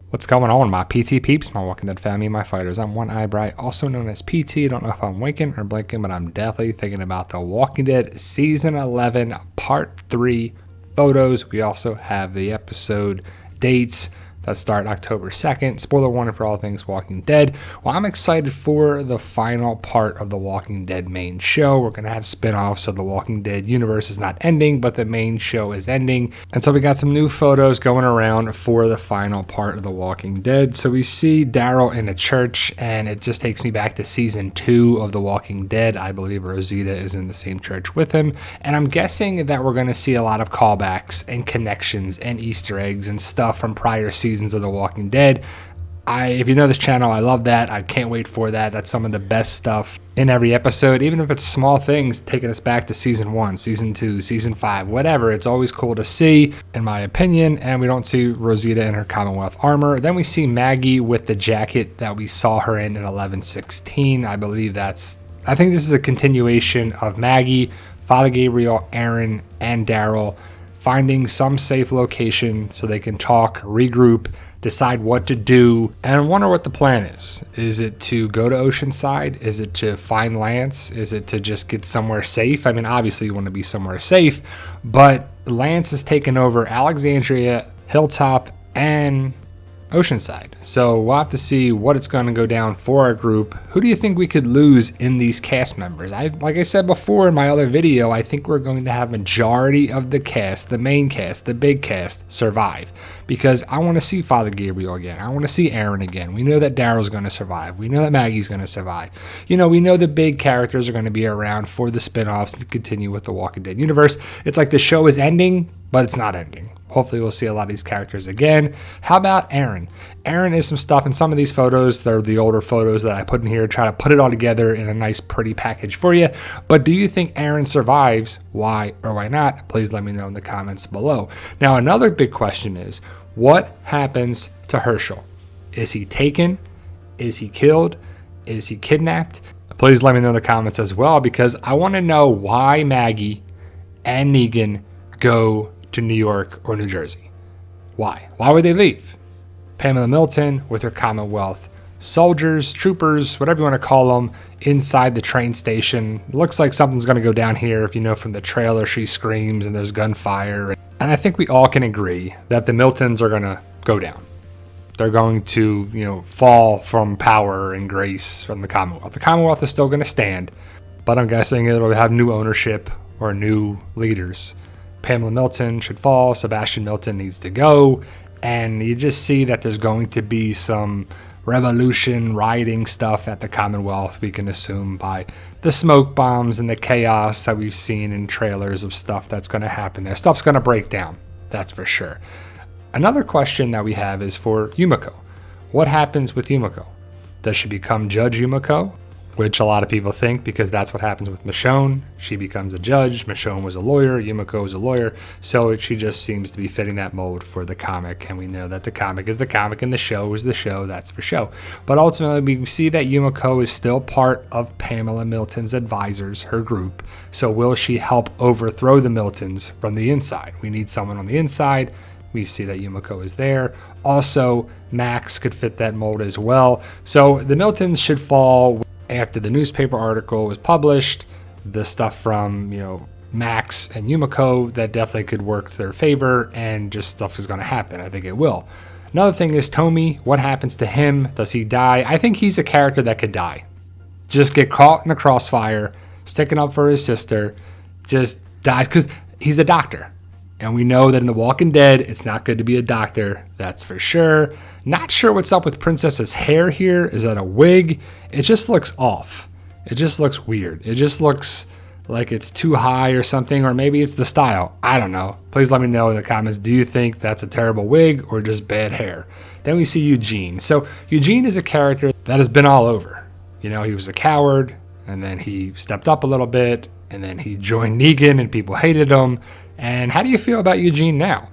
What's going on, my PT peeps, my Walking Dead family, my fighters? I'm One Eye Bright, also known as PT. Don't know if I'm winking or blinking, but I'm definitely thinking about the Walking Dead Season 11 Part 3 photos. We also have the episode dates that start October 2nd. Spoiler warning for all things Walking Dead. Well, I'm excited for the final part of the Walking Dead main show. We're going to have spin-offs, so the Walking Dead universe is not ending, but the main show is ending. And so we got some new photos going around for the final part of the Walking Dead. So we see Daryl in a church, and it just takes me back to season 2 of the Walking Dead. I believe Rosita is in the same church with him. And I'm guessing that we're going to see a lot of callbacks and connections and Easter eggs and stuff from prior seasons of The Walking Dead. If you know this channel, I love that. I can't wait for that. That's some of the best stuff in every episode, even if it's small things taking us back to season 1, season 2, season 5, whatever. It's always cool to see, in my opinion. And we don't see Rosita in her Commonwealth armor. Then we see Maggie with the jacket that we saw her in 11:16. I think this is a continuation of Maggie, Father Gabriel, Aaron, and Daryl finding some safe location so they can talk, regroup, decide what to do, and I wonder what the plan is. Is it to go to Oceanside? Is it to find Lance? Is it to just get somewhere safe? I mean, obviously you want to be somewhere safe, but Lance has taken over Alexandria, Hilltop, and Oceanside. So we'll have to see what it's going to go down for our group. Who do you think we could lose in these cast members? Like I said before in my other video, I think we're going to have majority of the cast, the main cast, the big cast, survive. Because I want to see Father Gabriel again. I want to see Aaron again. We know that Daryl's going to survive. We know that Maggie's going to survive. We know the big characters are going to be around for the spin-offs to continue with the Walking Dead universe. It's like the show is ending, but it's not ending. Hopefully we'll see a lot of these characters again. How about Aaron? Aaron is some stuff in some of these photos. They're the older photos that I put in here, try to put it all together in a nice, pretty package for you. But do you think Aaron survives? Why or why not? Please let me know in the comments below. Now, another big question is, what happens to Herschel? Is he taken? Is he killed? Is he kidnapped? Please let me know in the comments as well, because I want to know why Maggie and Negan go to New York or New Jersey. Why? Why would they leave? Pamela Milton with her Commonwealth soldiers, troopers, whatever you want to call them, inside the train station. Looks like something's going to go down here. If you know from the trailer, she screams and there's gunfire. And I think we all can agree that the Miltons are going to go down. They're going to, fall from power and grace from the Commonwealth. The Commonwealth is still going to stand, but I'm guessing it'll have new ownership or new leaders. Pamela Milton should fall. Sebastian Milton needs to go. And you just see that there's going to be some revolution, rioting stuff at the Commonwealth, we can assume, by the smoke bombs and the chaos that we've seen in trailers of stuff that's going to happen there. Stuff's going to break down, that's for sure. Another question that we have is for Yumiko. What happens with Yumiko? Does she become Judge Yumiko? Which a lot of people think, because that's what happens with Michonne. She becomes a judge. Michonne was a lawyer. Yumiko was a lawyer. So she just seems to be fitting that mold for the comic. And we know that the comic is the comic and the show is the show. That's for show. But ultimately, we see that Yumiko is still part of Pamela Milton's advisors, her group. So will she help overthrow the Miltons from the inside? We need someone on the inside. We see that Yumiko is there. Also, Max could fit that mold as well. So the Miltons should fall after the newspaper article was published. The stuff from, Max and Yumiko, that definitely could work to their favor, and just stuff is going to happen. I think it will. Another thing is Tommy. What happens to him? Does he die? I think he's a character that could die. Just get caught in the crossfire, sticking up for his sister, just dies, because he's a doctor. And we know that in The Walking Dead, it's not good to be a doctor. That's for sure. Not sure what's up with Princess's hair here. Is that a wig? It just looks off. It just looks weird. It just looks like it's too high or something, or maybe it's the style. I don't know. Please let me know in the comments. Do you think that's a terrible wig or just bad hair? Then we see Eugene. So Eugene is a character that has been all over. He was a coward, and then he stepped up a little bit, and then he joined Negan, and people hated him. And how do you feel about Eugene now?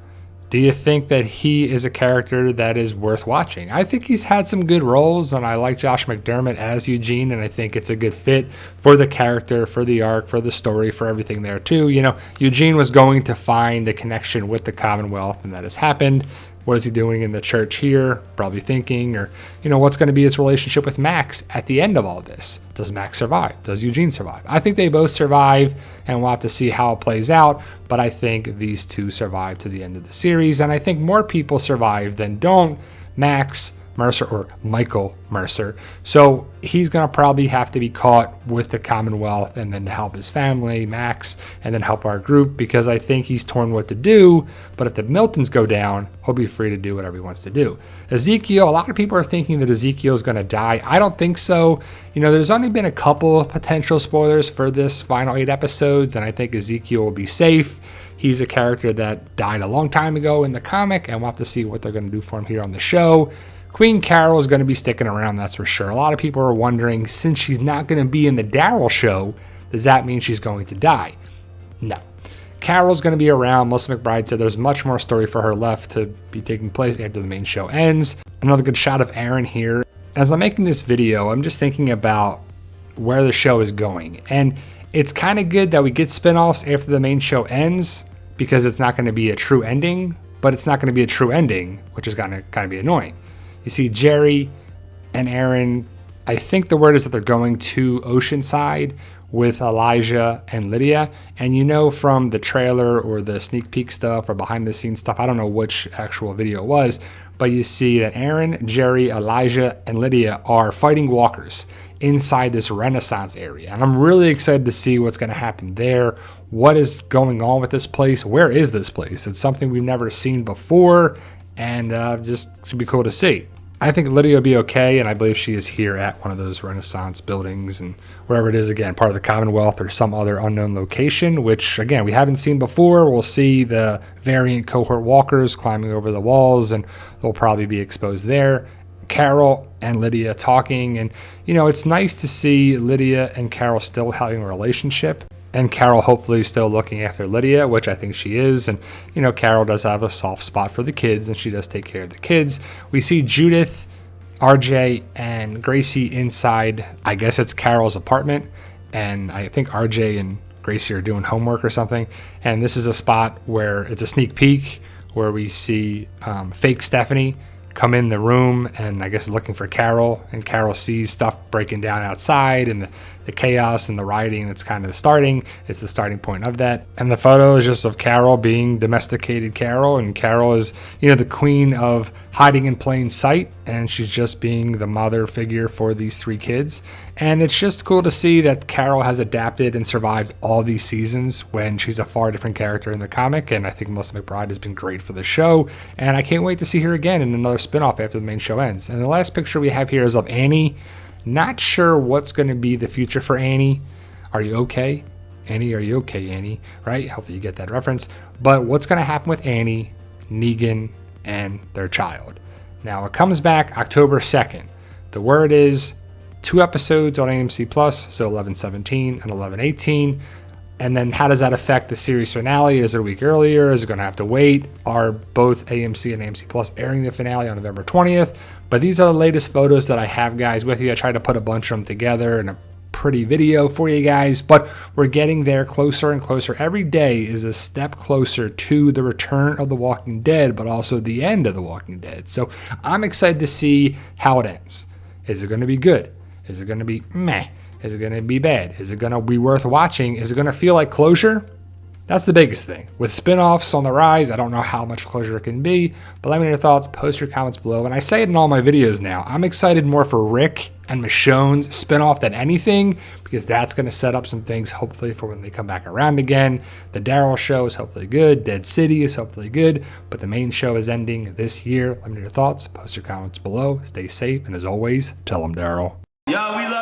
Do you think that he is a character that is worth watching? I think he's had some good roles, and I like Josh McDermott as Eugene, and I think it's a good fit for the character, for the arc, for the story, for everything there too. Eugene was going to find the connection with the Commonwealth, and that has happened. What is he doing in the church here? Probably thinking, or, what's going to be his relationship with Max at the end of all this? Does Max survive? Does Eugene survive? I think they both survive, and we'll have to see how it plays out. But I think these two survive to the end of the series, and I think more people survive than don't. Max, Mercer, or Michael Mercer. So he's going to probably have to be caught with the Commonwealth and then help his family, Max, and then help our group, because I think he's torn what to do. But if the Miltons go down, he'll be free to do whatever he wants to do. Ezekiel, a lot of people are thinking that Ezekiel is going to die. I don't think so. There's only been a couple of potential spoilers for this final 8 episodes, and I think Ezekiel will be safe. He's a character that died a long time ago in the comic, and we'll have to see what they're going to do for him here on the show. Queen Carol is going to be sticking around, that's for sure. A lot of people are wondering, since she's not going to be in the Daryl show, does that mean she's going to die? No. Carol's going to be around. Melissa McBride said there's much more story for her left to be taking place after the main show ends. Another good shot of Aaron here. As I'm making this video, I'm just thinking about where the show is going. And it's kind of good that we get spinoffs after the main show ends, because it's not going to be a true ending, but it's not going to be a true ending, which is going to kind of be annoying. You see Jerry and Aaron, I think the word is that they're going to Oceanside with Elijah and Lydia. And from the trailer or the sneak peek stuff or behind the scenes stuff, I don't know which actual video it was, but you see that Aaron, Jerry, Elijah, and Lydia are fighting walkers inside this Renaissance area. And I'm really excited to see what's going to happen there. What is going on with this place? Where is this place? It's something we've never seen before, and just should be cool to see. I think Lydia will be okay, and I believe she is here at one of those Renaissance buildings and wherever it is, again, part of the Commonwealth or some other unknown location, which, again, we haven't seen before. We'll see the variant cohort walkers climbing over the walls, and they'll probably be exposed there. Carol and Lydia talking, and, it's nice to see Lydia and Carol still having a relationship. And Carol hopefully still looking after Lydia, which I think she is. And, Carol does have a soft spot for the kids, and she does take care of the kids. We see Judith, RJ, and Gracie inside, I guess it's Carol's apartment. And I think RJ and Gracie are doing homework or something. And this is a spot where it's a sneak peek where we see fake Stephanie come in the room and I guess looking for Carol, and Carol sees stuff breaking down outside and the chaos and the rioting that's kind of starting. It's the starting point of that. And the photo is just of Carol being domesticated Carol, and Carol is, the queen of hiding in plain sight, and she's just being the mother figure for these 3 kids. And it's just cool to see that Carol has adapted and survived all these seasons when she's a far different character in the comic, and I think Melissa McBride has been great for the show, and I can't wait to see her again in another spinoff after the main show ends. And the last picture we have here is of Annie. Not sure what's going to be the future for Annie. Are you okay? Annie, are you okay, Annie? Right? Hopefully you get that reference. But what's going to happen with Annie, Negan, and their child? Now, it comes back October 2nd. The word is 2 episodes on AMC Plus, so 11/17 and 11/18. And then how does that affect the series finale? Is it a week earlier? Is it going to have to wait? Are both AMC and AMC Plus airing the finale on November 20th? But these are the latest photos that I have, guys, with you. I tried to put a bunch of them together in a pretty video for you guys, but we're getting there closer and closer. Every day is a step closer to the return of The Walking Dead, but also the end of The Walking Dead. So I'm excited to see how it ends. Is it going to be good? Is it going to be meh? Is it going to be bad? Is it going to be worth watching? Is it going to feel like closure? That's the biggest thing. With spinoffs on the rise, I don't know how much closure it can be, but let me know your thoughts, post your comments below. And I say it in all my videos now, I'm excited more for Rick and Michonne's spinoff than anything, because that's going to set up some things, hopefully, for when they come back around again. The Daryl show is hopefully good. Dead City is hopefully good, but the main show is ending this year. Let me know your thoughts, post your comments below. Stay safe, and as always, tell them Daryl. Yeah, we